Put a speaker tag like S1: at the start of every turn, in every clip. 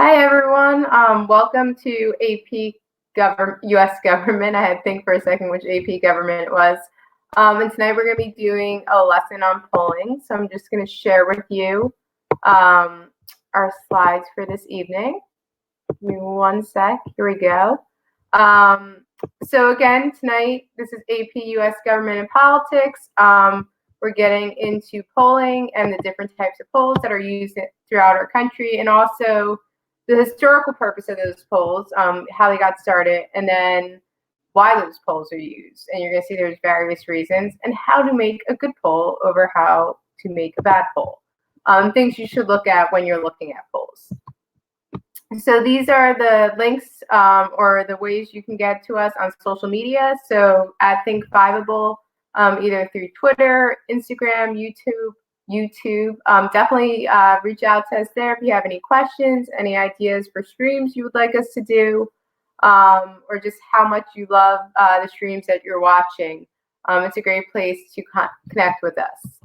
S1: Hi, everyone. Welcome to AP U.S. Government. I had to think for a second which AP Government it was. And tonight we're going to be doing a lesson on polling. So I'm just going to share with you our slides for this evening. Give me one sec. Here we go. So again, tonight, this is AP U.S. Government and Politics. We're getting into polling and the different types of polls that are used throughout our country, and also the historical purpose of those polls, how they got started, and then why those polls are used. And you're going to see there's various reasons, and how to make a good poll over how to make a bad poll. Things you should look at when you're looking at polls. So these are the links or the ways you can get to us on social media. So at ThinkFiveable, either through Twitter, Instagram, YouTube. Definitely reach out to us there if you have any questions, any ideas for streams you would like us to do, or just how much you love the streams that you're watching. It's a great place to connect with us.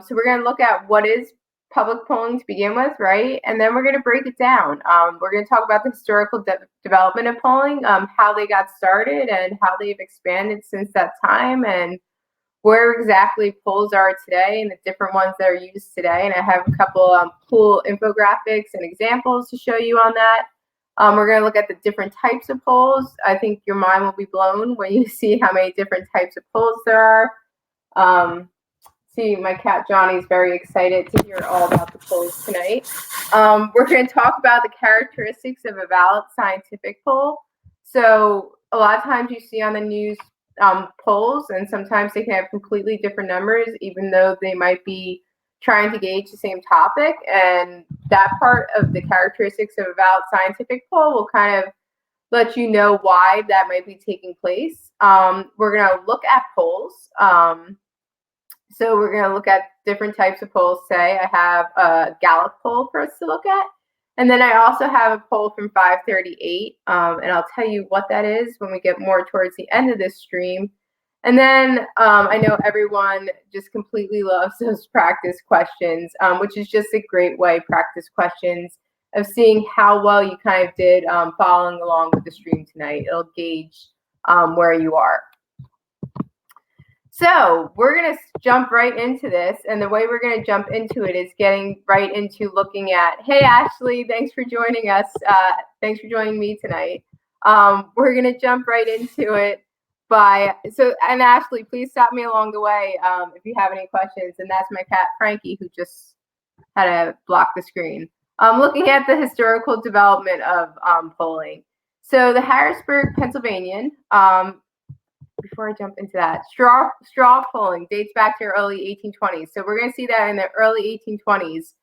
S1: So we're going to look at what is public polling to begin with, right? And then we're going to break it down. We're going to talk about the historical development of polling, how they got started and how they've expanded since that time, and where exactly polls are today and the different ones that are used today. And I have a couple cool infographics and examples to show you on that. We're going to look at the different types of polls. I think your mind will be blown when you see how many different types of polls there are. See, my cat Johnny's very excited to hear all about the polls tonight. We're going to talk about the characteristics of a valid scientific poll. So a lot of times you see on the news polls, and sometimes they can have completely different numbers, even though they might be trying to gauge the same topic. And that part of the characteristics of a valid scientific poll will kind of let you know why that might be taking place. We're going to look at polls. So we're going to look at different types of polls today. I have a Gallup poll for us to look at. And then I also have a poll from 538, and I'll tell you what that is when we get more towards the end of this stream. And then I know everyone just completely loves those practice questions, which is just a great way, practice questions, of seeing how well you kind of did following along with the stream tonight. It'll gauge where you are. So we're going to jump right into this, and the way we're going to jump into it is getting right into looking at, hey, Ashley, thanks for joining us. Thanks for joining me tonight. We're going to jump right into it and Ashley, please stop me along the way if you have any questions. And that's my cat, Frankie, who just had to block the screen. Looking at the historical development of polling. So the Harrisburg, Pennsylvanian, before I jump into that, straw polling dates back to early 1820s. So we're going to see that in the early 1820s,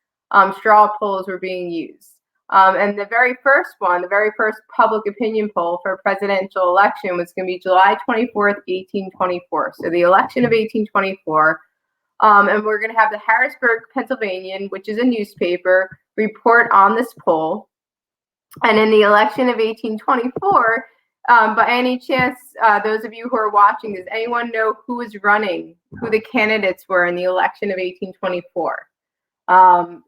S1: straw polls were being used. And the very first one, the very first public opinion poll for a presidential election was going to be July 24th, 1824. So the election of 1824. And we're going to have the Harrisburg, Pennsylvanian, which is a newspaper, report on this poll. And in the election of 1824, by any chance, those of you who are watching, does anyone know who was running, who the candidates were in the election of 1824?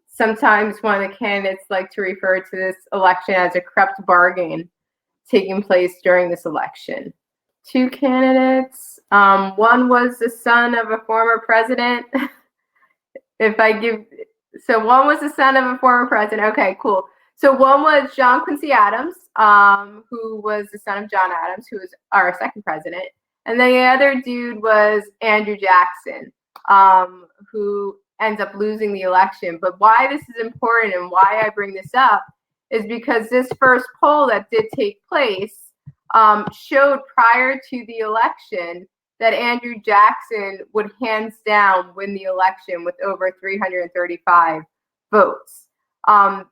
S1: Sometimes one of the candidates like to refer to this election as a corrupt bargain taking place during this election. Two candidates. One was the son of a former president. One was the son of a former president. Okay, cool. So one was John Quincy Adams, who was the son of John Adams, who was our second president. And then the other dude was Andrew Jackson, who ends up losing the election. But why this is important and why I bring this up is because this first poll that did take place showed prior to the election that Andrew Jackson would hands down win the election with over 335 votes.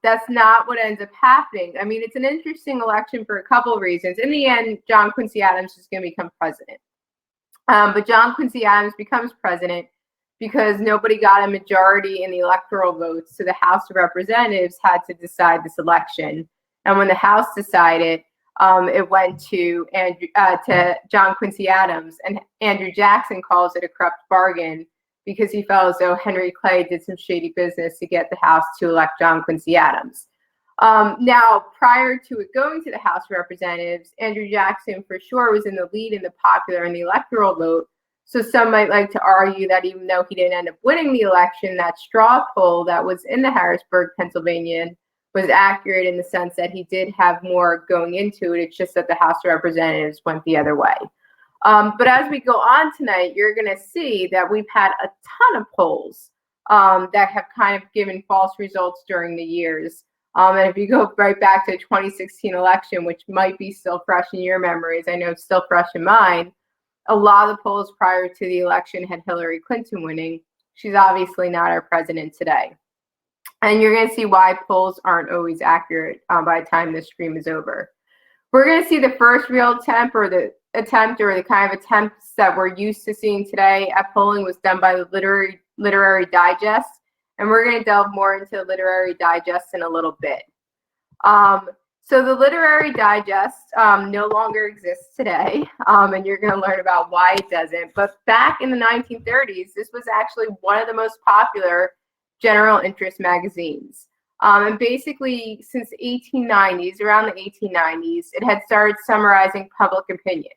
S1: That's not what ends up happening. I mean, it's an interesting election for a couple of reasons. In the end, John Quincy Adams is going to become president. But John Quincy Adams becomes president because nobody got a majority in the electoral votes. So the House of Representatives had to decide this election. And when the House decided, it went to John Quincy Adams. And Andrew Jackson calls it a corrupt bargain because he felt as though Henry Clay did some shady business to get the House to elect John Quincy Adams. Now, prior to it going to the House of Representatives, Andrew Jackson for sure was in the lead in the popular and the electoral vote. So some might like to argue that even though he didn't end up winning the election, that straw poll that was in the Harrisburg, Pennsylvania, was accurate in the sense that he did have more going into it. It's just that the House of Representatives went the other way. But as we go on tonight, you're going to see that we've had a ton of polls that have kind of given false results during the years. And if you go right back to the 2016 election, which might be still fresh in your memories, I know it's still fresh in mine, a lot of the polls prior to the election had Hillary Clinton winning. She's obviously not our president today. And you're going to see why polls aren't always accurate by the time this stream is over. We're going to see the first real attempt or the kind of attempts that we're used to seeing today at polling was done by the Literary Digest. And we're going to delve more into the Literary Digest in a little bit. So the Literary Digest no longer exists today, and you're going to learn about why it doesn't. But back in the 1930s, this was actually one of the most popular general interest magazines. And basically, since the 1890s, around the 1890s, it had started summarizing public opinion.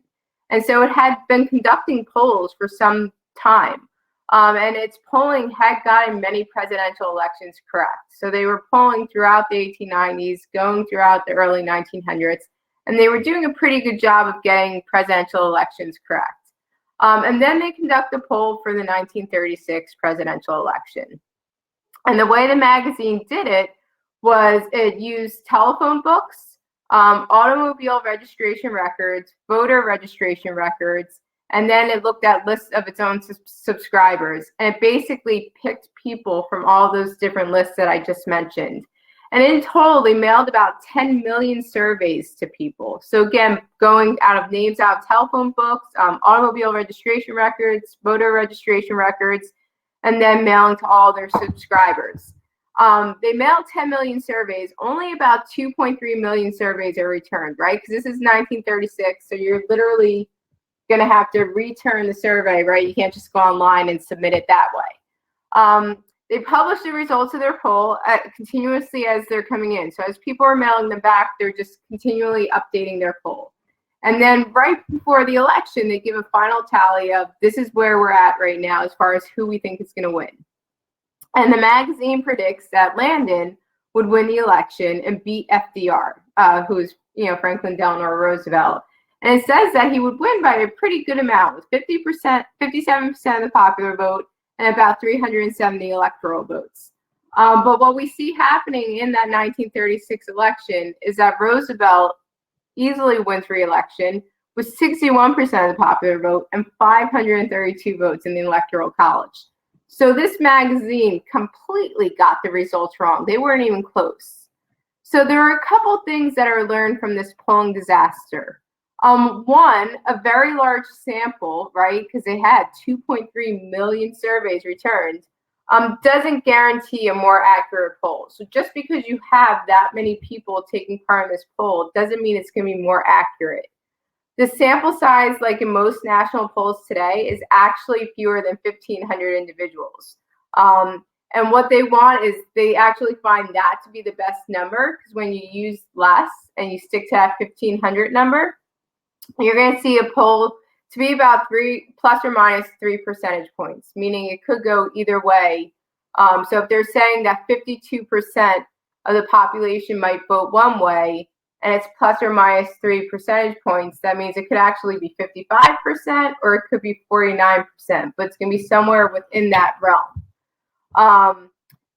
S1: And so it had been conducting polls for some time. And its polling had gotten many presidential elections correct. So they were polling throughout the 1890s, going throughout the early 1900s, and they were doing a pretty good job of getting presidential elections correct. And then they conduct a poll for the 1936 presidential election. And the way the magazine did it was it used telephone books, automobile registration records, voter registration records, and then it looked at lists of its own subscribers. And it basically picked people from all those different lists that I just mentioned. And in total, they mailed about 10 million surveys to people. So again, going out of names out of telephone books, automobile registration records, voter registration records, and then mailing to all their subscribers. They mailed 10 million surveys. Only about 2.3 million surveys are returned, right? Because this is 1936, so you're literally going to have to return the survey, right? You can't just go online and submit it that way. They publish the results of their poll continuously as they're coming in. So as people are mailing them back, they're just continually updating their poll. And then right before the election, they give a final tally of this is where we're at right now as far as who we think is going to win. And the magazine predicts that Landon would win the election and beat FDR, who is, Franklin Delano Roosevelt. And it says that he would win by a pretty good amount, with 57% of the popular vote and about 370 electoral votes. But what we see happening in that 1936 election is that Roosevelt easily wins re-election with 61% of the popular vote and 532 votes in the Electoral College. So this magazine completely got the results wrong. They weren't even close. So there are a couple things that are learned from this polling disaster. One, a very large sample, right, because they had 2.3 million surveys returned, doesn't guarantee a more accurate poll. So just because you have that many people taking part in this poll doesn't mean it's going to be more accurate. The sample size, like in most national polls today, is actually fewer than 1,500 individuals. And what they want is they actually find that to be the best number, because when you use less and you stick to that 1,500 number, you're going to see a poll to be about plus or minus 3 percentage points, meaning it could go either way. So if they're saying that 52% of the population might vote one way and it's plus or minus 3 percentage points, that means it could actually be 55% or it could be 49%, but it's going to be somewhere within that realm.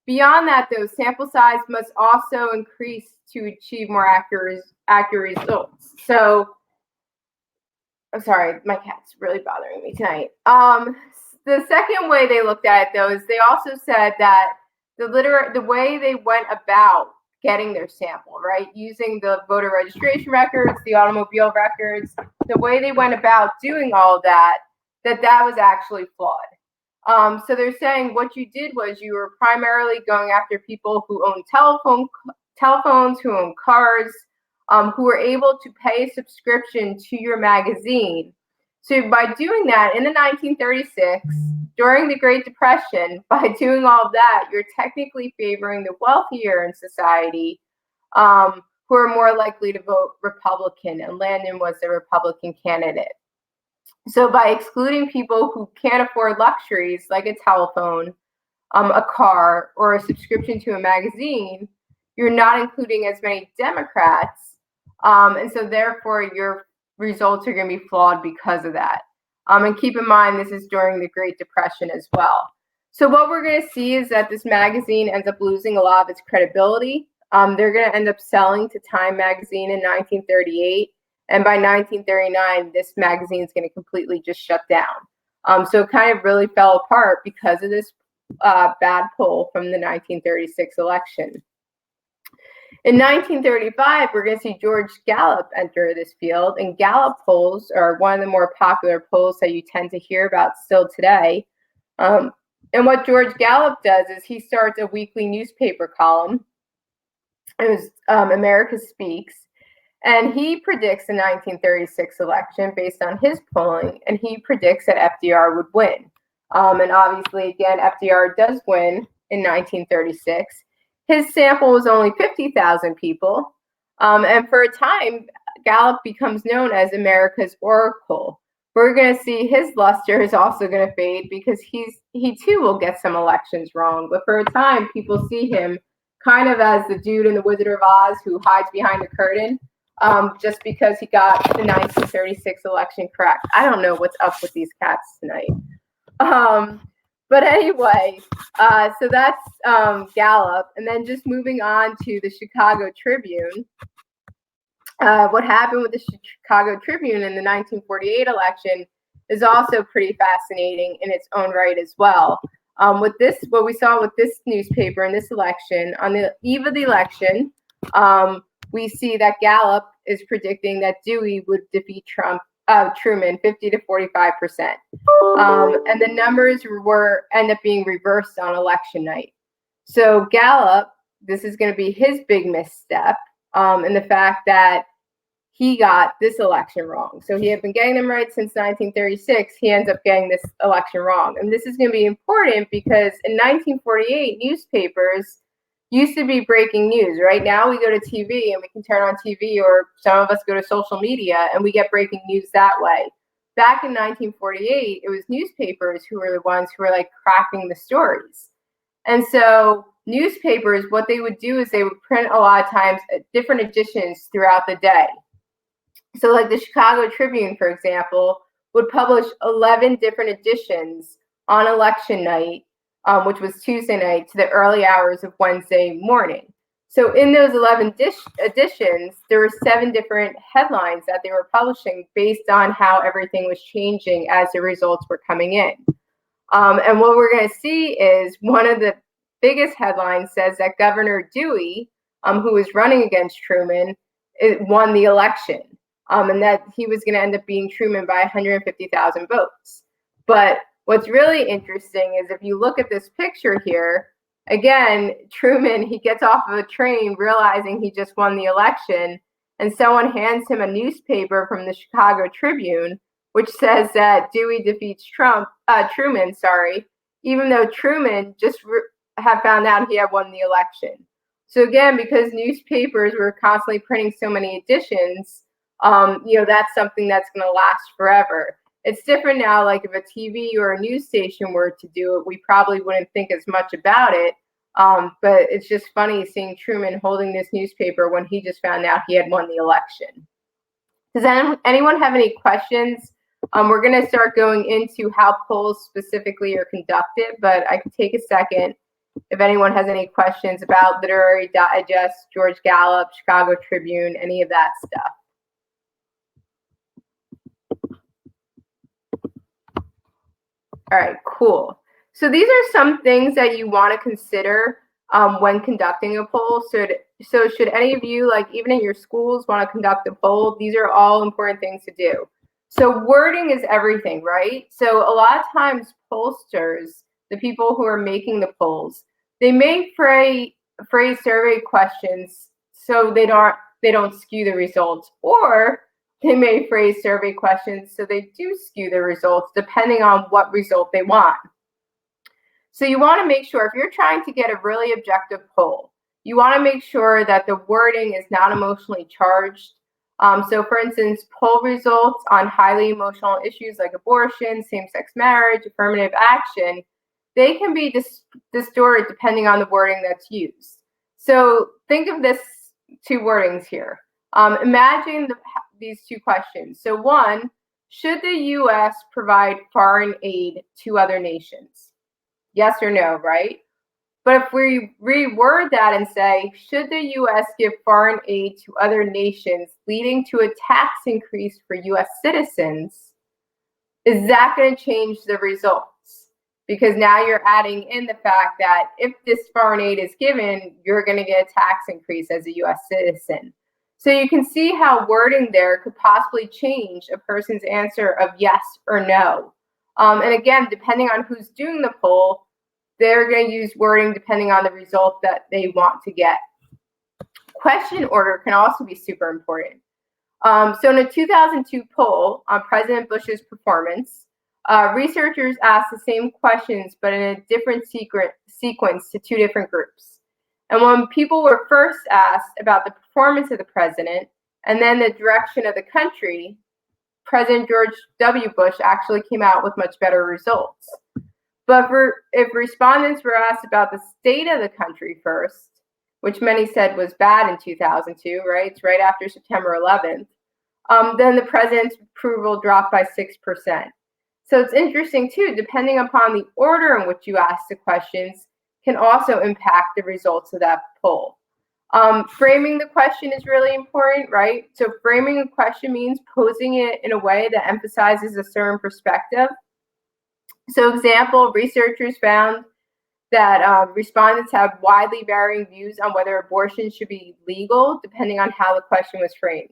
S1: Beyond that, though, sample size must also increase to achieve more accurate results. So I'm sorry, my cat's really bothering me tonight. The second way they looked at it, though, is they also said that the way they went about getting their sample, right, using the voter registration records, the automobile records, the way they went about doing all of that was actually flawed. So they're saying what you did was you were primarily going after people who own telephones, who own cars, who were able to pay a subscription to your magazine. So by doing that in the 1936, during the Great Depression, by doing all of that, you're technically favoring the wealthier in society who are more likely to vote Republican, and Landon was the Republican candidate. So by excluding people who can't afford luxuries like a telephone, a car, or a subscription to a magazine, you're not including as many Democrats, and so therefore your results are going to be flawed because of that. And keep in mind, this is during the Great Depression as well. So what we're going to see is that this magazine ends up losing a lot of its credibility. They're going to end up selling to Time magazine in 1938. And by 1939, this magazine is going to completely just shut down. So it kind of really fell apart because of this bad poll from the 1936 election. In 1935, we're going to see George Gallup enter this field, and Gallup polls are one of the more popular polls that you tend to hear about still today. And what George Gallup does is he starts a weekly newspaper column. It was America Speaks, and he predicts the 1936 election based on his polling, and he predicts that FDR would win. And obviously, again, FDR does win in 1936. His sample was only 50,000 people. And for a time, Gallup becomes known as America's Oracle. We're going to see his luster is also going to fade because he too will get some elections wrong. But for a time, people see him kind of as the dude in The Wizard of Oz who hides behind the curtain just because he got the 1936 election correct. I don't know what's up with these cats tonight. But anyway, so that's Gallup. And then just moving on to the Chicago Tribune. What happened with the Chicago Tribune in the 1948 election is also pretty fascinating in its own right as well. What we saw with this newspaper in this election, on the eve of the election, we see that Gallup is predicting that Dewey would defeat Truman 50 to 45%. And the numbers end up being reversed on election night. So Gallup, this is going to be his big misstep in the fact that he got this election wrong. So he had been getting them right since 1936. He ends up getting this election wrong. And this is going to be important because in 1948, newspapers used to be breaking news. Right now we go to TV and we can turn on TV, or some of us go to social media and we get breaking news that way. Back in 1948, it was newspapers who were the ones who were like cracking the stories. And so newspapers, what they would do is they would print a lot of times different editions throughout the day. So like the Chicago Tribune, for example, would publish 11 different editions on election night, which was Tuesday night, to the early hours of Wednesday morning. So in those 11 editions, there were 7 different headlines that they were publishing based on how everything was changing as the results were coming in. And what we're going to see is one of the biggest headlines says that Governor Dewey, who was running against Truman, won the election, and that he was going to end up beating Truman by 150,000 votes. But what's really interesting is if you look at this picture here, again, Truman, he gets off of a train realizing he just won the election, and someone hands him a newspaper from the Chicago Tribune, which says that Dewey defeats Truman, even though Truman just had found out he had won the election. So again, because newspapers were constantly printing so many editions, that's something that's going to last forever. It's different now, like if a TV or a news station were to do it, we probably wouldn't think as much about it. But it's just funny seeing Truman holding this newspaper when he just found out he had won the election. Does anyone have any questions? We're going to start going into how polls specifically are conducted, but I can take a second if anyone has any questions about Literary Digest, George Gallup, Chicago Tribune, any of that stuff. All right, cool. So these are some things that you want to consider when conducting a poll. So should any of you, like even in your schools, want to conduct a poll, these are all important things to do. So wording is everything, right? So a lot of times pollsters, the people who are making the polls, they may phrase survey questions so they don't skew the results, or they may phrase survey questions so they do skew the results depending on what result they want. So you want to make sure if you're trying to get a really objective poll, you want to make sure that the wording is not emotionally charged. So for instance, poll results on highly emotional issues like abortion, same-sex marriage, affirmative action, they can be distorted depending on the wording that's used. So think of this two wordings here. Imagine these two questions. So one, should the U.S. provide foreign aid to other nations? Yes or no, right? But if we reword that and say, should the U.S. give foreign aid to other nations leading to a tax increase for U.S. citizens, is that going to change the results? Because now you're adding in the fact that if this foreign aid is given, you're going to get a tax increase as a U.S. citizen. So you can see how wording there could possibly change a person's answer of yes or no. And again, depending on who's doing the poll, they're going to use wording depending on the result that they want to get. Question order can also be super important. So in a 2002 poll on President Bush's performance, researchers asked the same questions, but in a different sequence to two different groups. And when people were first asked about the performance of the president and then the direction of the country, President George W. Bush actually came out with much better results. But if respondents were asked about the state of the country first, which many said was bad in 2002, right? It's right after September 11th. Then the president's approval dropped by 6%. So it's interesting too, depending upon the order in which you ask the questions can also impact the results of that poll. Framing the question is really important, right? So framing a question means posing it in a way that emphasizes a certain perspective. So example, researchers found that respondents have widely varying views on whether abortion should be legal, depending on how the question was framed.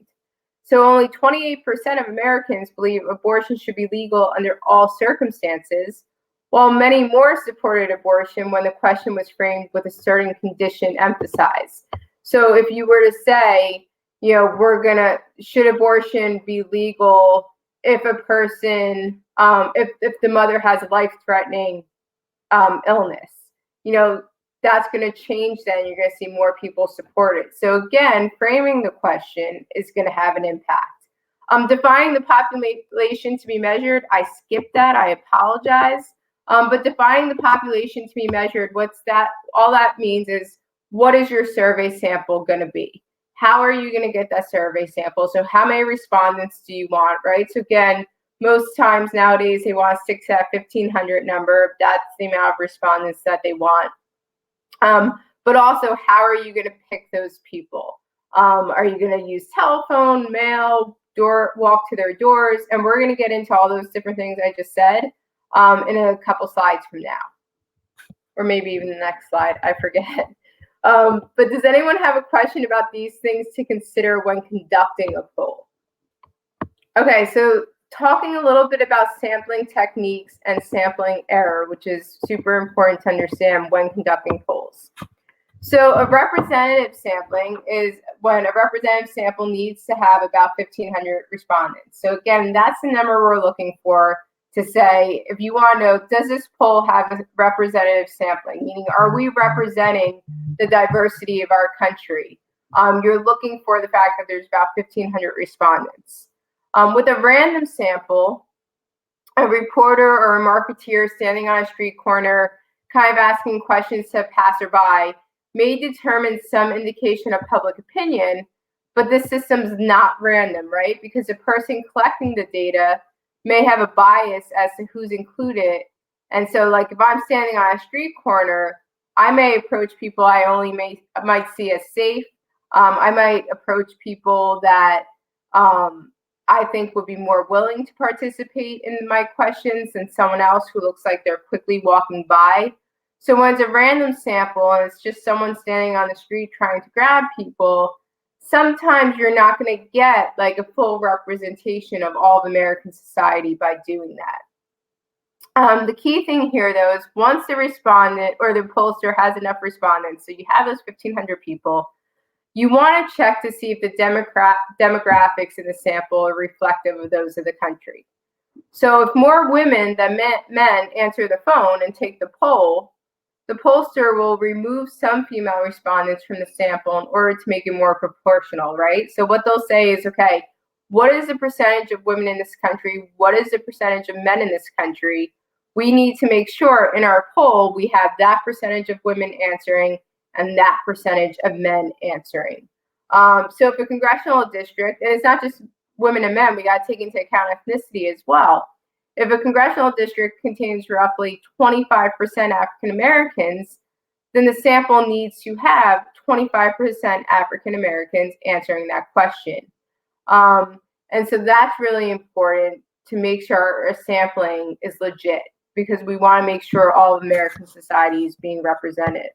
S1: So only 28% of Americans believe abortion should be legal under all circumstances, while many more supported abortion when the question was framed with a certain condition emphasized. So if you were to say, you know, should abortion be legal if a person, if the mother has a life-threatening illness, you know, that's going to change then. You're going to see more people support it. So again, framing the question is going to have an impact. Defining the population to be measured, I skipped that. I apologize. But defining the population to be measured, all that means is, what is your survey sample going to be? How are you going to get that survey sample? So how many respondents do you want, right? So again, most times nowadays they want a 6 out of 1,500 number. That's the amount of respondents that they want. But also, how are you going to pick those people? Are you going to use telephone, mail, walk to their doors? And we're going to get into all those different things I just said in a couple slides from now. Or maybe even the next slide, I forget. But does anyone have a question about these things to consider when conducting a poll? Okay, so talking a little bit about sampling techniques and sampling error, which is super important to understand when conducting polls. So a representative sampling is when a representative sample needs to have about 1,500 respondents. So again, that's the number we're looking for to say, if you want to know, does this poll have a representative sampling? Meaning, are we representing the diversity of our country? You're looking for the fact that there's about 1,500 respondents. With a random sample, a reporter or a marketeer standing on a street corner, kind of asking questions to a passerby, may determine some indication of public opinion, but this system's not random, right? Because the person collecting the data may have a bias as to who's included. And so, like, if I'm standing on a street corner, I may approach people I only might see as safe. I might approach people that I think would be more willing to participate in my questions than someone else who looks like they're quickly walking by. So when it's a random sample and it's just someone standing on the street trying to grab people, sometimes you're not going to get like a full representation of all of American society by doing that. The key thing here, though, is once the respondent or the pollster has enough respondents, so you have those 1,500 people, you want to check to see if the demographics in the sample are reflective of those of the country. So if more women than men answer the phone and take the poll, the pollster will remove some female respondents from the sample in order to make it more proportional, right? So what they'll say is, okay, what is the percentage of women in this country? What is the percentage of men in this country? We need to make sure in our poll we have that percentage of women answering and that percentage of men answering. So if a congressional district, and it's not just women and men, we got to take into account ethnicity as well. If a congressional district contains roughly 25% African Americans, then the sample needs to have 25% African Americans answering that question. And so that's really important to make sure our sampling is legit, because we want to make sure all of American society is being represented.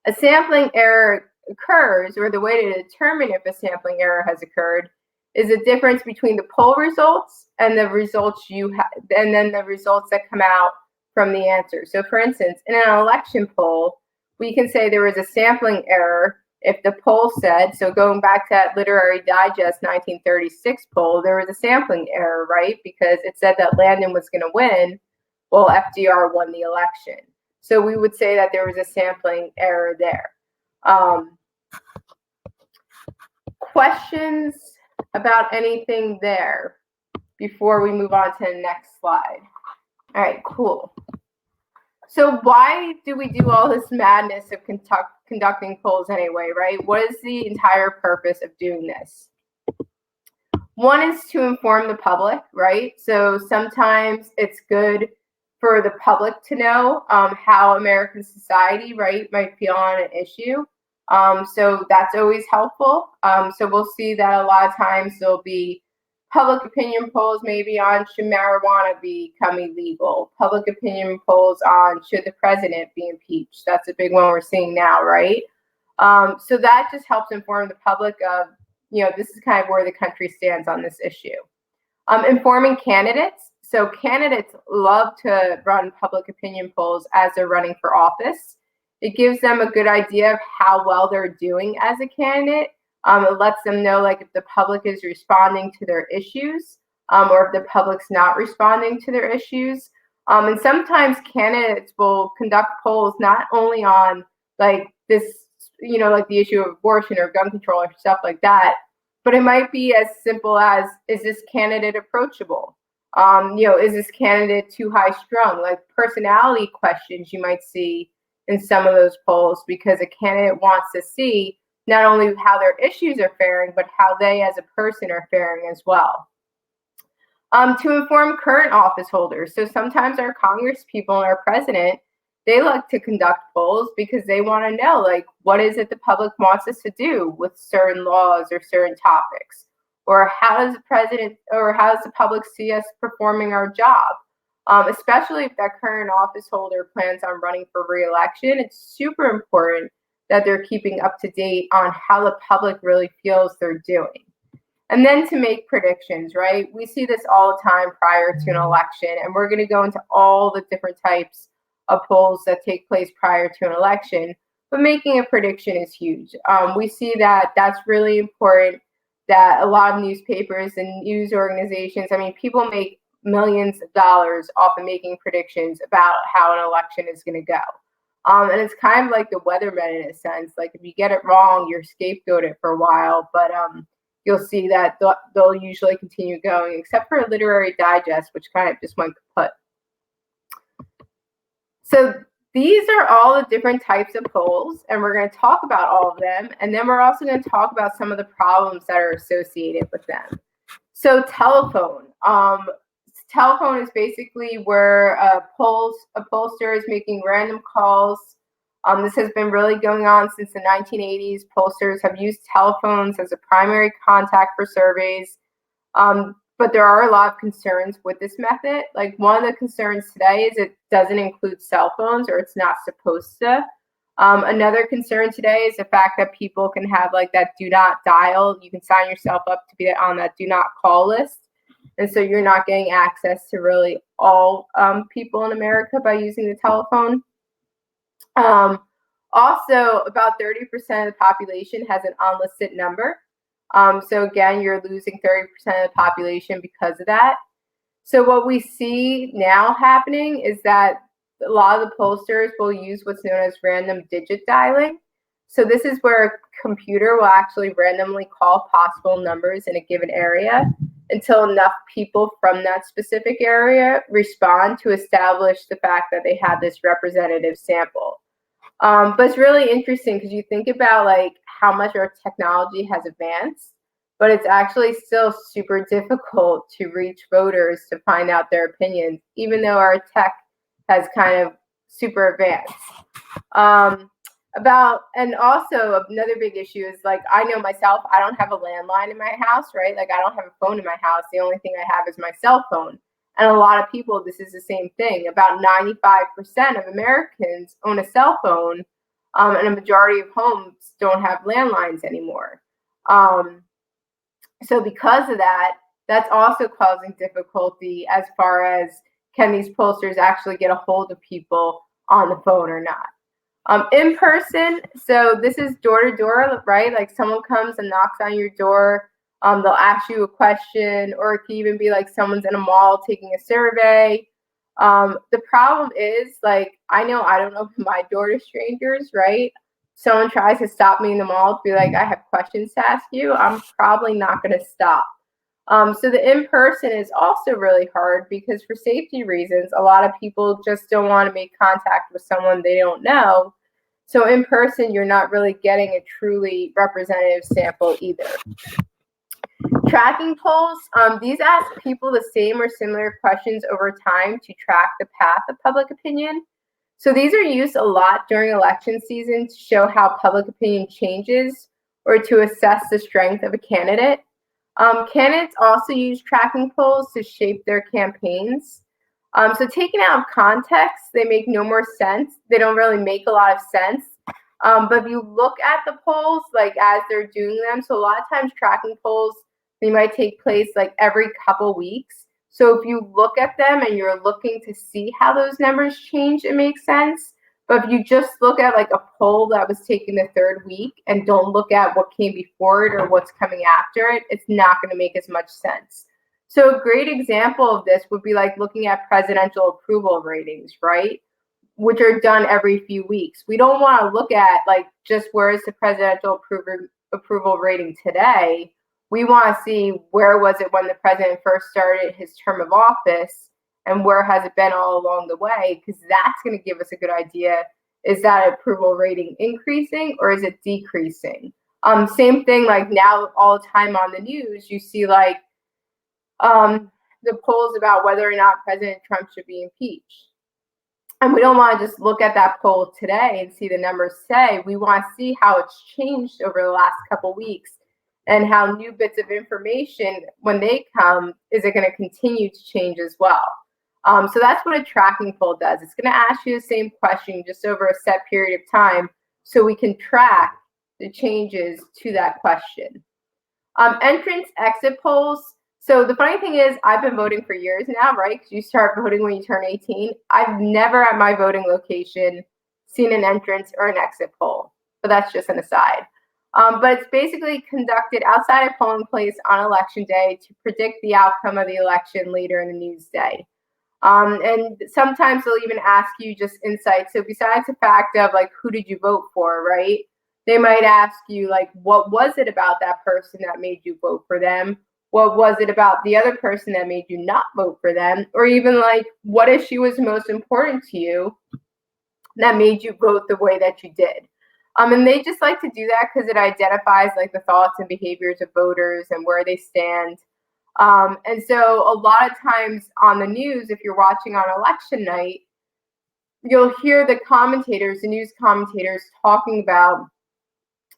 S1: A sampling error occurs, or the way to determine if a sampling error has occurred is a difference between the poll results and the results and then the results that come out from the answer. So for instance, in an election poll, we can say there was a sampling error if the poll said, so going back to that Literary Digest 1936 poll, there was a sampling error, right? Because it said that Landon was going to win. Well, FDR won the election. So we would say that there was a sampling error there. Questions about anything there before we move on to the next slide? All right, cool. So why do we do all this madness of conducting polls anyway, right? What is the entire purpose of doing this? One is to inform the public, right? So sometimes it's good for the public to know how American society, right, might feel on an issue. So that's always helpful. So we'll see that a lot of times there'll be public opinion polls maybe on should marijuana become illegal, public opinion polls on should the president be impeached. That's a big one we're seeing now, right? So that just helps inform the public of, this is kind of where the country stands on this issue. Informing candidates. So candidates love to run public opinion polls as they're running for office. It gives them a good idea of how well they're doing as a candidate. It lets them know, like, if the public is responding to their issues, or if the public's not responding to their issues. And sometimes candidates will conduct polls not only on, like, this, like the issue of abortion or gun control or stuff like that, but it might be as simple as, is this candidate approachable? Is this candidate too high strung? Like personality questions you might see in some of those polls, because a candidate wants to see not only how their issues are faring, but how they as a person are faring as well. To inform current office holders. So sometimes our Congress people and our president, they like to conduct polls because they want to know, like, what is it the public wants us to do with certain laws or certain topics? Or how does the president or how does the public see us performing our job? Especially if that current office holder plans on running for re-election, it's super important that they're keeping up to date on how the public really feels they're doing. And then to make predictions, right? We see this all the time prior to an election, and we're going to go into all the different types of polls that take place prior to an election, but making a prediction is huge. We see that that's really important, that a lot of newspapers and news organizations, people make millions of dollars off of making predictions about how an election is going to go. And it's kind of like the weathermen in a sense. Like, if you get it wrong, you're scapegoated for a while, but you'll see that they'll usually continue going, except for a Literary Digest, which kind of just went kaput. So these are all the different types of polls, and we're going to talk about all of them. And then we're also going to talk about some of the problems that are associated with them. So telephone. Telephone is basically where a pollster is making random calls. This has been really going on since the 1980s. Pollsters have used telephones as a primary contact for surveys. But there are a lot of concerns with this method. Like, one of the concerns today is it doesn't include cell phones, or it's not supposed to. Another concern today is the fact that people can have, like, that do not dial. You can sign yourself up to be on that do not call list. And so you're not getting access to really all people in America by using the telephone. Also, about 30% of the population has an unlisted number. So again, you're losing 30% of the population because of that. So what we see now happening is that a lot of the pollsters will use what's known as random digit dialing. So this is where a computer will actually randomly call possible numbers in a given area until enough people from that specific area respond to establish the fact that they have this representative sample. But it's really interesting because you think about like how much our technology has advanced, but it's actually still super difficult to reach voters to find out their opinions, even though our tech has kind of super advanced. And also another big issue is like, I know myself, I don't have a landline in my house, right? Like I don't have a phone in my house. The only thing I have is my cell phone. And a lot of people, this is the same thing. About 95% of Americans own a cell phone, and a majority of homes don't have landlines anymore. So because of that, that's also causing difficulty as far as can these pollsters actually get a hold of people on the phone or not. In person, so this is door to door, right? Like someone comes and knocks on your door. They'll ask you a question, or it could even be like someone's in a mall taking a survey. The problem is, like, I know I don't open my door to strangers, right? Someone tries to stop me in the mall to be like, I have questions to ask you. I'm probably not going to stop. So the in-person is also really hard because for safety reasons, a lot of people just don't want to make contact with someone they don't know. So in person, you're not really getting a truly representative sample either. Tracking polls, these ask people the same or similar questions over time to track the path of public opinion. So these are used a lot during election season to show how public opinion changes or to assess the strength of a candidate. Candidates also use tracking polls to shape their campaigns. So taken out of context, they make no more sense. They don't really make a lot of sense. But if you look at the polls, like as they're doing them, so a lot of times tracking polls, they might take place like every couple weeks. So if you look at them and you're looking to see how those numbers change, it makes sense. But if you just look at like a poll that was taken the third week and don't look at what came before it or what's coming after it, it's not going to make as much sense. So a great example of this would be like looking at presidential approval ratings, right? Which are done every few weeks. We don't want to look at like just where is the presidential approval rating today. We want to see where was it when the president first started his term of office and where has it been all along the way, because that's going to give us a good idea. Is that approval rating increasing or is it decreasing? Same thing, like now all the time on the news, you see like the polls about whether or not President Trump should be impeached. And we don't want to just look at that poll today and see the numbers say. We want to see how it's changed over the last couple weeks and how new bits of information, when they come, is it going to continue to change as well? So that's what a tracking poll does. It's going to ask you the same question just over a set period of time so we can track the changes to that question. Entrance exit polls. So the funny thing is, I've been voting for years now, right? Because you start voting when you turn 18. I've never at my voting location seen an entrance or an exit poll, but that's just an aside. But it's basically conducted outside a polling place on election day to predict the outcome of the election later in the news day. And sometimes they'll even ask you just insights. So besides the fact of like, who did you vote for, right? They might ask you like, what was it about that person that made you vote for them? What was it about the other person that made you not vote for them? Or even like, what issue was most important to you that made you vote the way that you did? And they just like to do that because it identifies like the thoughts and behaviors of voters and where they stand. And so a lot of times on the news, if you're watching on election night, you'll hear the commentators, the news commentators talking about,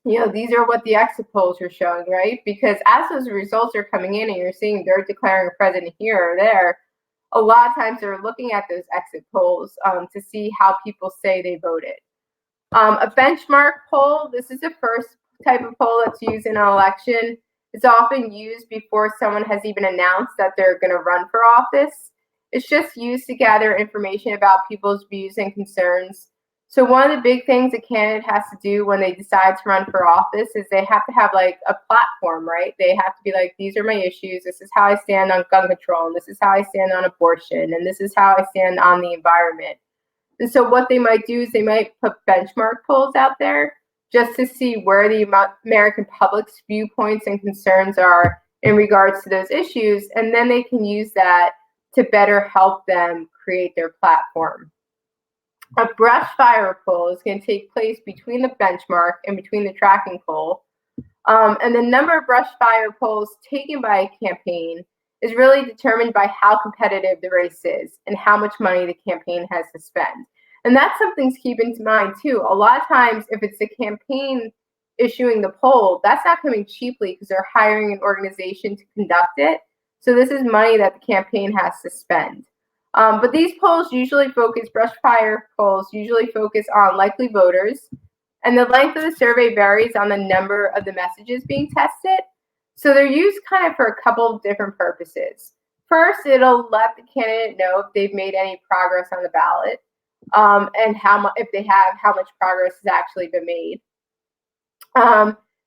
S1: you know, these are what the exit polls are showing, right? Because as those results are coming in and you're seeing they're declaring a president here or there, a lot of times they're looking at those exit polls to see how people say they voted. A benchmark poll, this is the first type of poll that's used in an election. It's often used before someone has even announced that they're going to run for office. It's just used to gather information about people's views and concerns. So one of the big things a candidate has to do when they decide to run for office is they have to have like a platform, right? They have to be like, these are my issues. This is how I stand on gun control. And this is how I stand on abortion. And this is how I stand on the environment. And so what they might do is they might put benchmark polls out there just to see where the American public's viewpoints and concerns are in regards to those issues, and then they can use that to better help them create their platform. A brush fire poll is going to take place between the benchmark and between the tracking poll. And the number of brush fire polls taken by a campaign is really determined by how competitive the race is and how much money the campaign has to spend. And that's something to keep in mind too. A lot of times, if it's the campaign issuing the poll, that's not coming cheaply because they're hiring an organization to conduct it. So this is money that the campaign has to spend. But these polls usually brush fire polls usually focus on likely voters, and the length of the survey varies on the number of the messages being tested. So they're used kind of for a couple of different purposes. First, it'll let the candidate know if they've made any progress on the ballot, and if they have, how much progress has actually been made.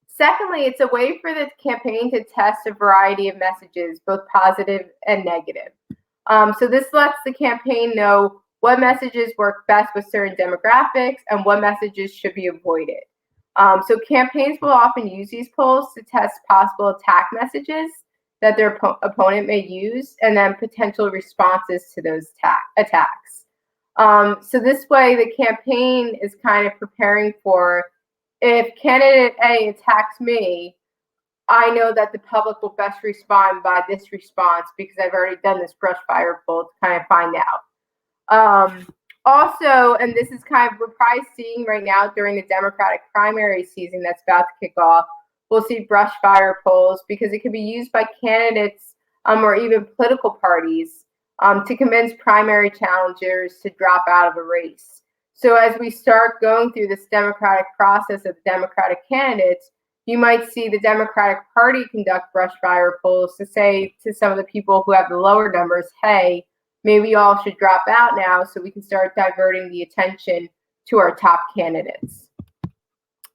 S1: Secondly, it's a way for the campaign to test a variety of messages, both positive and negative. So this lets the campaign know what messages work best with certain demographics and what messages should be avoided. So campaigns will often use these polls to test possible attack messages that their opponent may use, and then potential responses to those attacks. So this way, the campaign is kind of preparing for, if candidate A attacks me, I know that the public will best respond by this response because I've already done this brush fire poll to kind of find out. Also, and this is kind of, we're probably seeing right now during the Democratic primary season that's about to kick off, we'll see brush fire polls because it can be used by candidates or even political parties to convince primary challengers to drop out of a race. So as we start going through this democratic process of Democratic candidates, you might see the Democratic Party conduct brush fire polls to say to some of the people who have the lower numbers, hey, maybe you all should drop out now so we can start diverting the attention to our top candidates.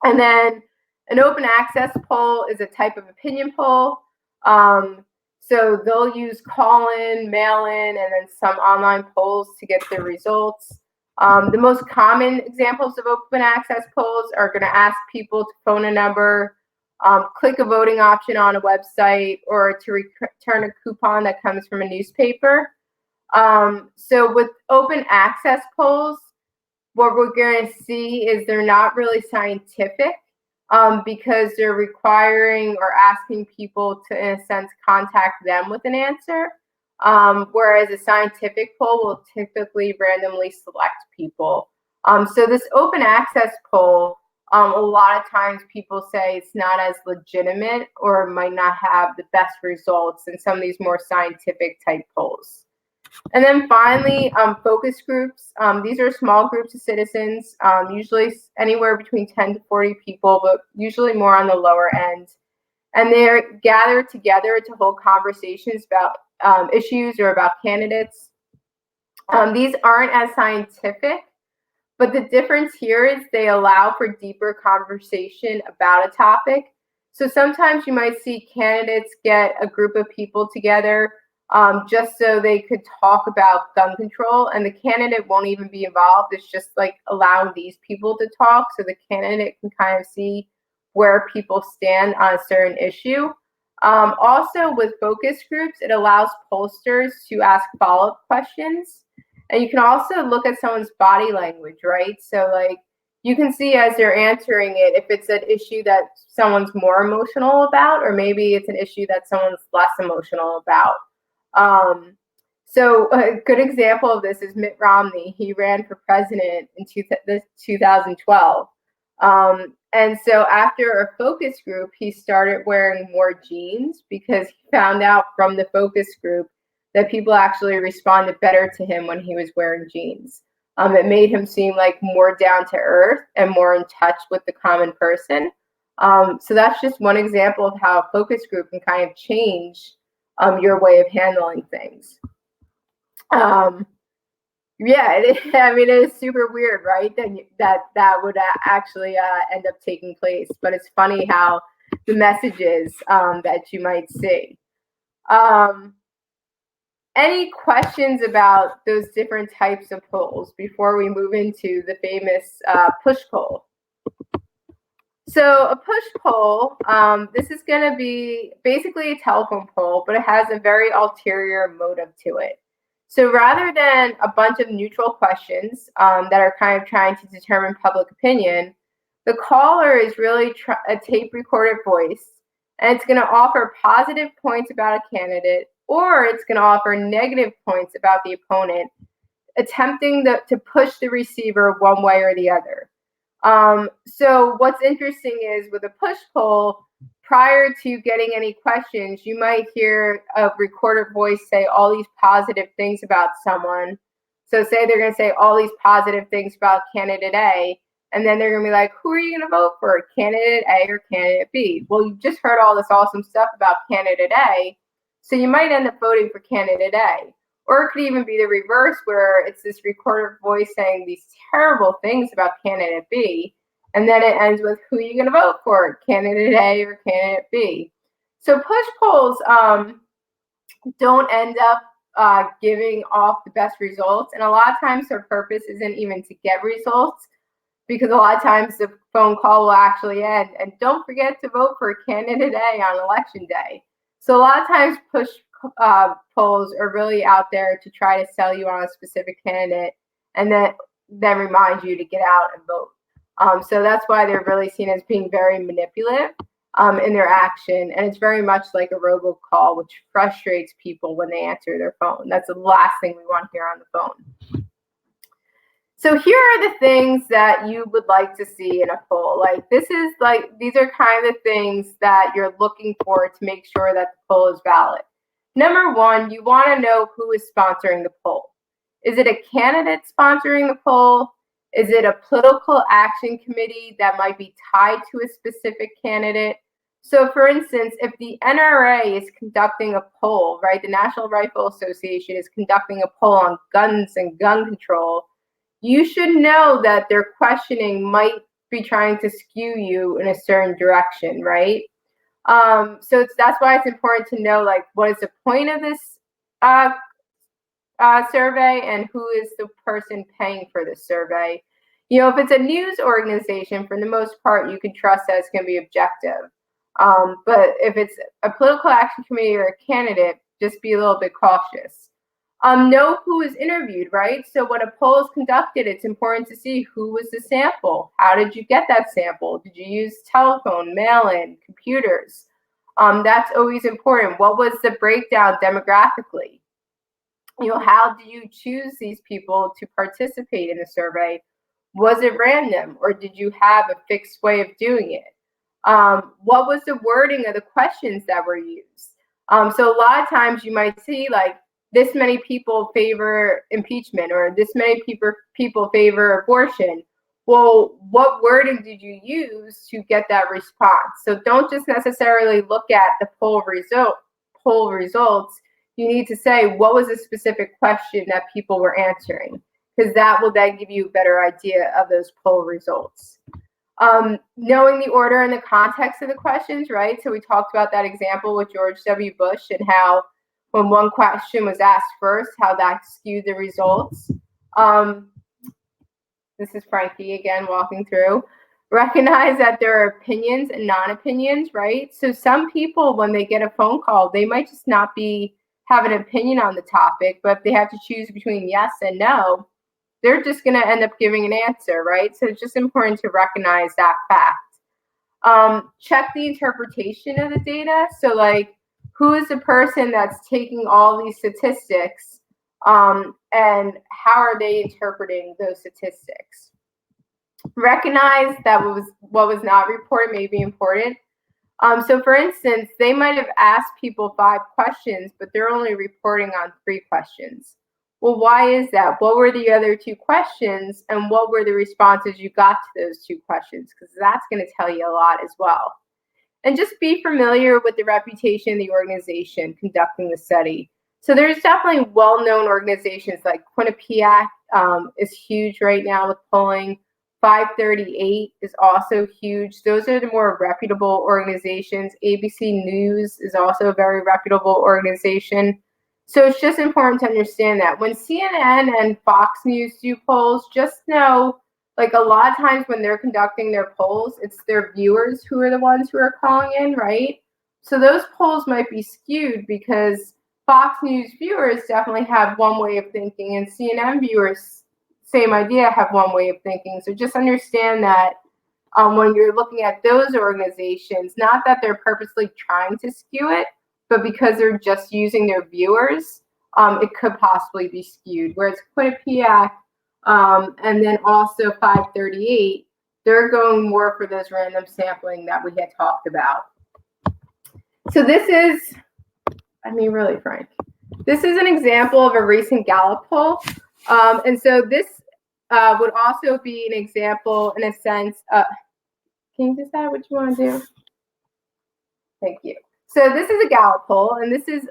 S1: And then an open access poll is a type of opinion poll. So they'll use call-in, mail-in, and then some online polls to get their results. The most common examples of open access polls are going to ask people to phone a number, click a voting option on a website, or to return a coupon that comes from a newspaper. So with open access polls, what we're going to see is they're not really scientific because they're requiring or asking people to, in a sense, contact them with an answer. Whereas a scientific poll will typically randomly select people. So this open access poll, a lot of times people say it's not as legitimate or might not have the best results than some of these more scientific type polls. And then finally, focus groups. These are small groups of citizens, usually anywhere between 10 to 40 people, but usually more on the lower end. And they're gathered together to hold conversations about issues or about candidates. These aren't as scientific, but the difference here is they allow for deeper conversation about a topic. So sometimes you might see candidates get a group of people together just so they could talk about gun control, and the candidate won't even be involved. It's just like allowing these people to talk so the candidate can kind of see where people stand on a certain issue. Also, with focus groups, it allows pollsters to ask follow-up questions. And you can also look at someone's body language, right? So, like, you can see as they're answering it if it's an issue that someone's more emotional about, or maybe it's an issue that someone's less emotional about. So a good example of this is Mitt Romney. He ran for president in 2012. And so after a focus group, he started wearing more jeans because he found out from the focus group that people actually responded better to him when he was wearing jeans. It made him seem like more down to earth and more in touch with the common person. So that's just one example of how a focus group can kind of change your way of handling things. Yeah, it is super weird, right? That would actually end up taking place. But it's funny how the messages that you might see. Any questions about those different types of polls before we move into the famous push poll? So a push poll, this is going to be basically a telephone poll, but it has a very ulterior motive to it. So rather than a bunch of neutral questions that are kind of trying to determine public opinion, the caller is really a tape recorded voice, and it's going to offer positive points about a candidate, or it's going to offer negative points about the opponent, attempting to push the receiver one way or the other. So what's interesting is with a push poll, prior to getting any questions, you might hear a recorded voice say all these positive things about someone. So say they're going to say all these positive things about candidate A, and then they're going to be like, who are you going to vote for, candidate A or candidate B? Well, you just heard all this awesome stuff about candidate A, so you might end up voting for candidate A. Or it could even be the reverse, where it's this recorded voice saying these terrible things about candidate B, and then it ends with, who are you going to vote for, candidate A or candidate B? So push polls don't end up giving off the best results, and a lot of times their purpose isn't even to get results, because a lot of times the phone call will actually end, and don't forget to vote for candidate A on election day. So a lot of times push polls are really out there to try to sell you on a specific candidate, and then remind you to get out and vote. So that's why they're really seen as being very manipulative in their action, and it's very much like a robocall, which frustrates people when they answer their phone. That's the last thing we want to hear on the phone. So here are the things that you would like to see in a poll. These are kind of the things that you're looking for to make sure that the poll is valid. Number one, you want to know who is sponsoring the poll. Is it a candidate sponsoring the poll? Is it a political action committee that might be tied to a specific candidate? So for instance, if the NRA is conducting a poll, right, the National Rifle Association is conducting a poll on guns and gun control, you should know that their questioning might be trying to skew you in a certain direction, right? So that's why it's important to know, like, what is the point of this survey, and who is the person paying for this survey. You know, if it's a news organization, for the most part, you can trust that it's going to be objective. But if it's a political action committee or a candidate, just be a little bit cautious. Know who is interviewed, right? So when a poll is conducted, it's important to see who was the sample. How did you get that sample? Did you use telephone, mail-in, computers? That's always important. What was the breakdown demographically? You know, how do you choose these people to participate in the survey? Was it random, or did you have a fixed way of doing it? What was the wording of the questions that were used? So a lot of times you might see, like, this many people favor impeachment, or this many people favor abortion. Well, what wording did you use to get that response? So don't just necessarily look at the poll results. You need to say, what was a specific question that people were answering? Because that will then give you a better idea of those poll results. Knowing the order and the context of the questions, right? So we talked about that example with George W. Bush, and how when one question was asked first, how that skewed the results. This is Frankie again walking through. Recognize that there are opinions and non-opinions, right? So some people, when they get a phone call, they might just not have an opinion on the topic, but if they have to choose between yes and no, they're just going to end up giving an answer, right? So it's just important to recognize that fact. Check the interpretation of the data. So, like, who is the person that's taking all these statistics, and how are they interpreting those statistics? Recognize that what was not reported may be important. So for instance, they might have asked people 5 questions, but they're only reporting on 3 questions. Well, why is that? What were the other 2 questions, and what were the responses you got to those 2 questions? Because that's going to tell you a lot as well. And just be familiar with the reputation of the organization conducting the study. So there's definitely well-known organizations like Quinnipiac is huge right now with polling. 538 is also huge. Those are the more reputable organizations. ABC News is also a very reputable organization. So it's just important to understand that when CNN and Fox News do polls, just know, like, a lot of times when they're conducting their polls, it's their viewers who are the ones who are calling in, right? So those polls might be skewed because Fox News viewers definitely have one way of thinking, and CNN viewers, same idea, have one way of thinking. So just understand that when you're looking at those organizations, not that they're purposely trying to skew it, but because they're just using their viewers, it could possibly be skewed. Whereas Quinnipiac and then also 538, they're going more for those random sampling that we had talked about. So this is, really, Frank, this is an example of a recent Gallup poll. And so this would also be an example in a sense. Can you decide what you want to do? Thank you. So this is a Gallup poll, and this is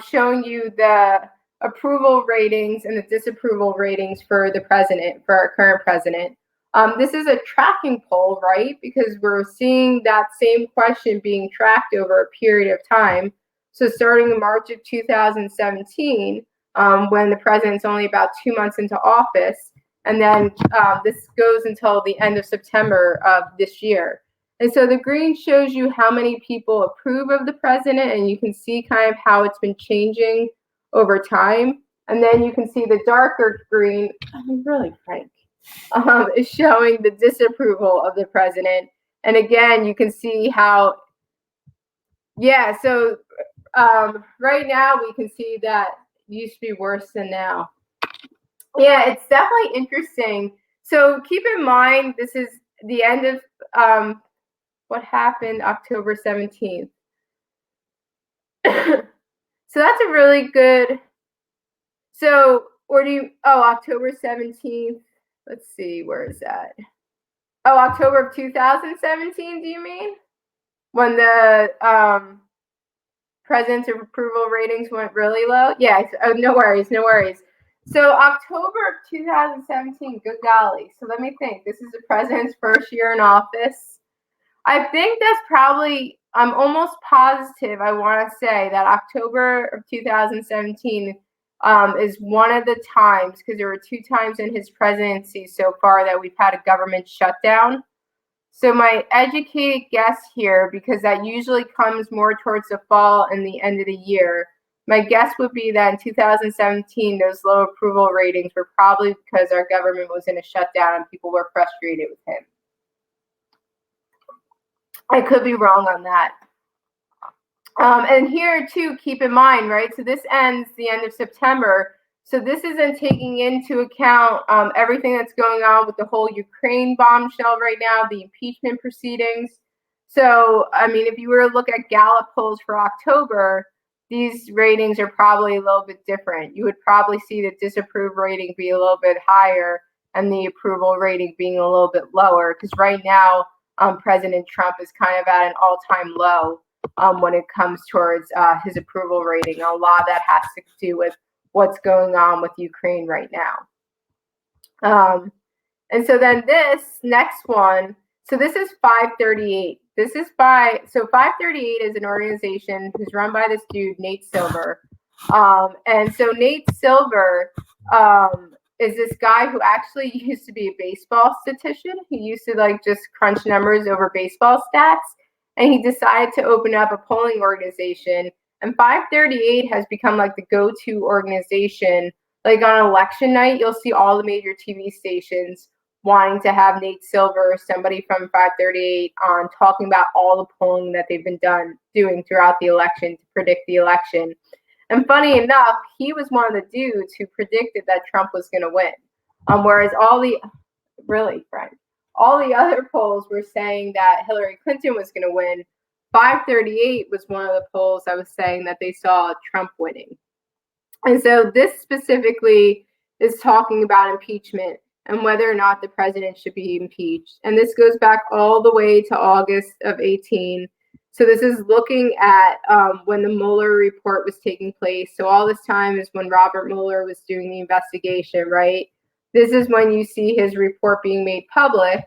S1: showing you the approval ratings and the disapproval ratings for the president, for our current president. This is a tracking poll, right? Because we're seeing that same question being tracked over a period of time. So starting in March of 2017, when the president's only about 2 months into office, and then this goes until the end of September of this year. And so the green shows you how many people approve of the president, and you can see kind of how it's been changing over time. And then you can see the darker green, really, Frank, is showing the disapproval of the president. And again, you can see how, so right now we can see that it used to be worse than now. Yeah, it's definitely interesting. So keep in mind, this is the end of what happened October 17th. So that's a really good, October 17th. Let's see, where is that? Oh, October of 2017, do you mean? When the president's approval ratings went really low? Yeah, no worries. So October of 2017, good golly. So let me think. This is the president's first year in office. I think that's probably, I'm almost positive, I want to say that October of 2017 is one of the times, because there were 2 times in his presidency so far that we've had a government shutdown. So my educated guess here, because that usually comes more towards the fall and the end of the year, my guess would be that in 2017, those low approval ratings were probably because our government was in a shutdown and people were frustrated with him. I could be wrong on that. And here too, keep in mind, right? So this ends the end of September. So this isn't taking into account everything that's going on with the whole Ukraine bombshell right now, the impeachment proceedings. So, if you were to look at Gallup polls for October, these ratings are probably a little bit different. You would probably see the disapprove rating be a little bit higher and the approval rating being a little bit lower, because right now, President Trump is kind of at an all-time low when it comes towards his approval rating. A lot of that has to do with what's going on with Ukraine right now. And so then this next one, so this is 538. So 538 is an organization who's run by this dude, Nate Silver. And so Nate Silver is this guy who actually used to be a baseball statistician. He used to just crunch numbers over baseball stats. And he decided to open up a polling organization. And 538 has become the go-to organization. On election night, you'll see all the major TV stations wanting to have Nate Silver or somebody from 538 on talking about all the polling that they've been doing throughout the election to predict the election. And funny enough, he was one of the dudes who predicted that Trump was going to win. Whereas all the other polls were saying that Hillary Clinton was going to win. 538 was one of the polls that was saying that they saw Trump winning. And so this specifically is talking about impeachment and whether or not the president should be impeached. And this goes back all the way to August of 18. So this is looking at when the Mueller report was taking place. So all this time is when Robert Mueller was doing the investigation, right? This is when you see his report being made public.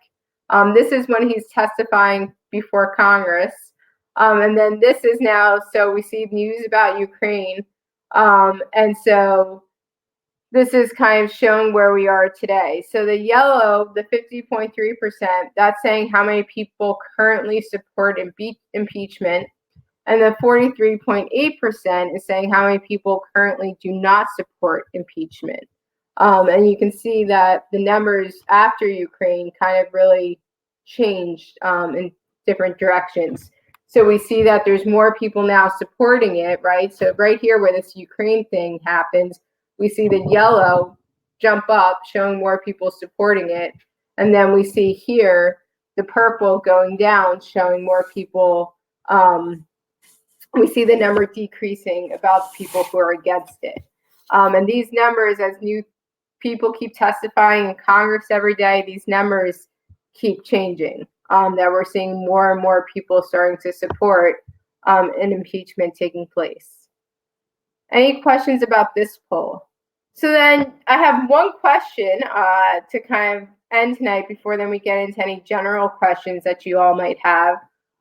S1: This is when he's testifying before Congress. And then this is now, so we see news about Ukraine. And so this is kind of showing where we are today. So the yellow, the 50.3%, that's saying how many people currently support impeachment. And the 43.8% is saying how many people currently do not support impeachment. And you can see that the numbers after Ukraine kind of really changed in different directions. So we see that there's more people now supporting it, right? So right here where this Ukraine thing happens, we see the yellow jump up, showing more people supporting it. And then we see here the purple going down, showing more people. We see the number decreasing about the people who are against it. And these numbers, as new people keep testifying in Congress every day, these numbers keep changing. That we're seeing more and more people starting to support an impeachment taking place. Any questions about this poll? So then I have one question to kind of end tonight before then we get into any general questions that you all might have.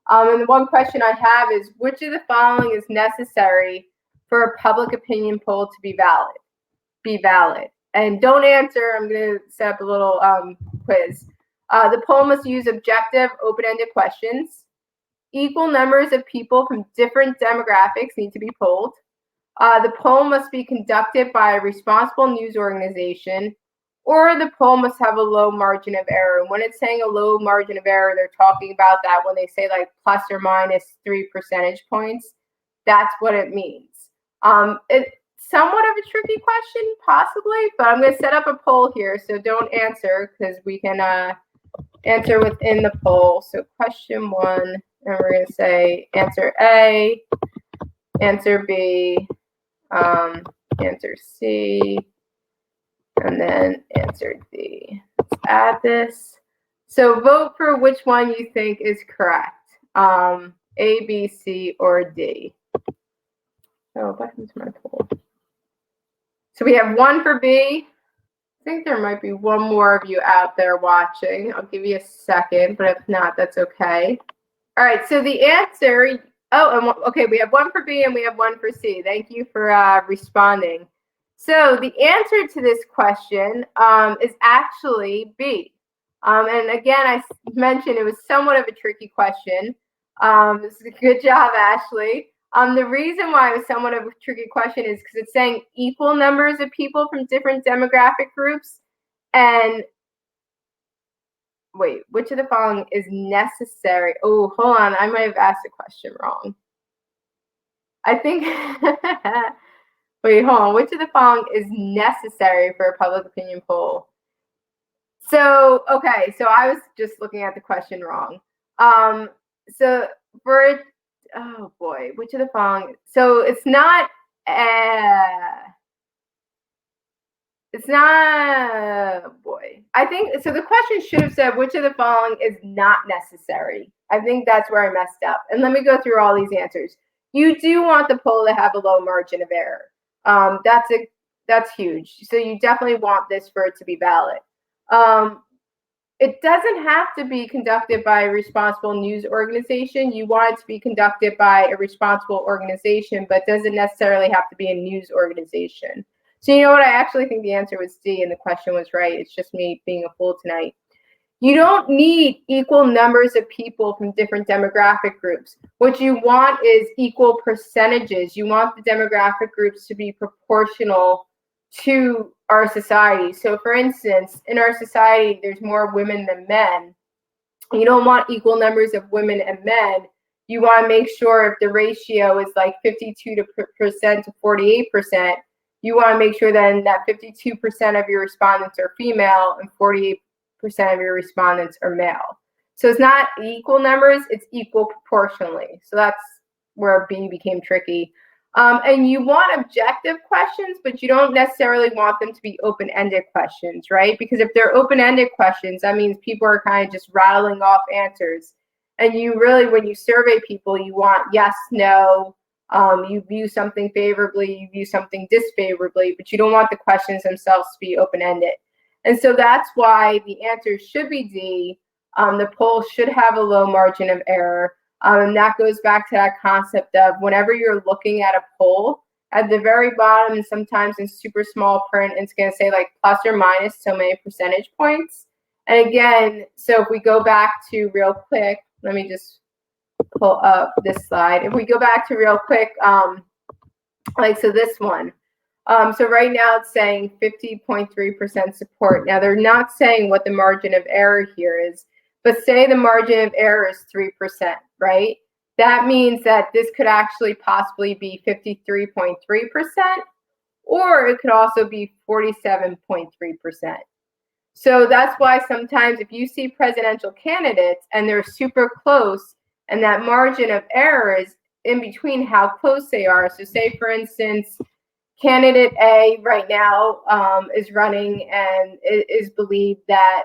S1: And the one question I have is, which of the following is necessary for a public opinion poll to be valid? And don't answer. I'm going to set up a little quiz. The poll must use objective, open-ended questions. Equal numbers of people from different demographics need to be polled. The poll must be conducted by a responsible news organization, or the poll must have a low margin of error. And when it's saying a low margin of error, they're talking about that when they say like plus or minus 3 percentage points. That's what it means. It's somewhat of a tricky question, possibly, but I'm going to set up a poll here, so don't answer because we can answer within the poll. So question 1, and we're going to say answer A, answer B, answer C, and then answer D. Let's add this. So vote for which one you think is correct. A, B, C, or D. Oh, back into my poll. So we have 1 for B. I think there might be one more of you out there watching. I'll give you a second, but if not, that's okay. All right, so the answer, okay, we have 1 for B and we have 1 for C. Thank you for responding. So the answer to this question is actually B. And again, I mentioned it was somewhat of a tricky question. Good job, Ashley. The reason why it was somewhat of a tricky question is because it's saying equal numbers of people from different demographic groups. And wait, which of the following is necessary? Oh, hold on. I might have asked the question wrong. I think, wait, hold on. Which of the following is necessary for a public opinion poll? So, okay, so I was just looking at the question wrong. So for, oh boy, which of the following? So it's not, boy. I think, so the question should have said, which of the following is not necessary? I think that's where I messed up. And let me go through all these answers. You do want the poll to have a low margin of error. That's huge. So you definitely want this for it to be valid. It doesn't have to be conducted by a responsible news organization. You want it to be conducted by a responsible organization, but doesn't necessarily have to be a news organization. So you know what? I actually think the answer was D, and the question was right. It's just me being a fool tonight. You don't need equal numbers of people from different demographic groups. What you want is equal percentages. You want the demographic groups to be proportional to our society. So for instance, in our society, there's more women than men. You don't want equal numbers of women and men. You want to make sure if the ratio is like 52% to 48%, you want to make sure then that 52% of your respondents are female and 48% of your respondents are male. So it's not equal numbers, it's equal proportionally. So that's where B became tricky. And you want objective questions, but you don't necessarily want them to be open-ended questions, right? Because if they're open-ended questions, that means people are kind of just rattling off answers. And you really, when you survey people, you want yes, no, you view something favorably, you view something disfavorably, but you don't want the questions themselves to be open-ended. And so that's why the answer should be D. The poll should have a low margin of error. And that goes back to that concept of whenever you're looking at a poll, at the very bottom, sometimes in super small print, it's going to say like plus or minus so many percentage points. And again, so if we go back to real quick, let me just pull up this slide. If we go back to real quick, so this one. So right now it's saying 50.3% support. Now they're not saying what the margin of error here is, but say the margin of error is 3%, right? That means that this could actually possibly be 53.3%, or it could also be 47.3%. So that's why sometimes if you see presidential candidates and they're super close and that margin of error is in between how close they are. So say, for instance, candidate A right now is running and it is believed that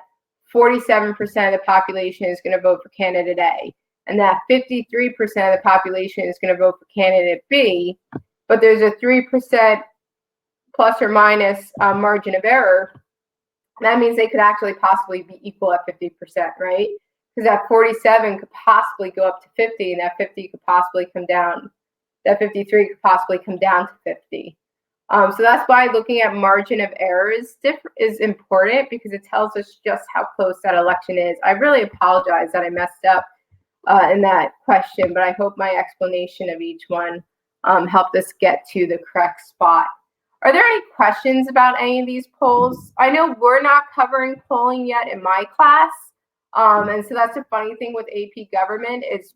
S1: 47% of the population is going to vote for candidate A, and that 53% of the population is going to vote for candidate B, but there's a 3% plus or minus margin of error. That means they could actually possibly be equal at 50%, right? Because that 47 could possibly go up to 50, and that 50 could possibly come down. That 53 could possibly come down to 50. So that's why looking at margin of error is important, because it tells us just how close that election is. I really apologize that I messed up in that question, but I hope my explanation of each one helped us get to the correct spot. Are there any questions about any of these polls? I know we're not covering polling yet in my class. And so that's a funny thing with AP government, is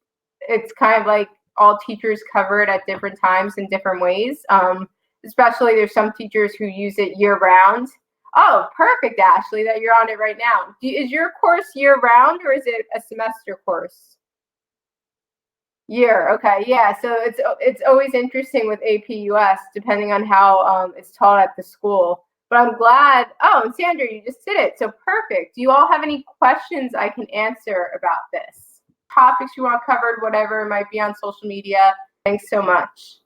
S1: it's kind of like all teachers cover it at different times in different ways. Especially there's some teachers who use it year round. Oh, perfect, Ashley, that you're on it right now. Is your course year round, or is it a semester course? Year, okay, yeah. So it's always interesting with AP US, depending on how it's taught at the school. But I'm glad. Oh, and Sandra, you just did it. So perfect. Do you all have any questions I can answer about this? Topics you want covered, whatever might be on social media. Thanks so much.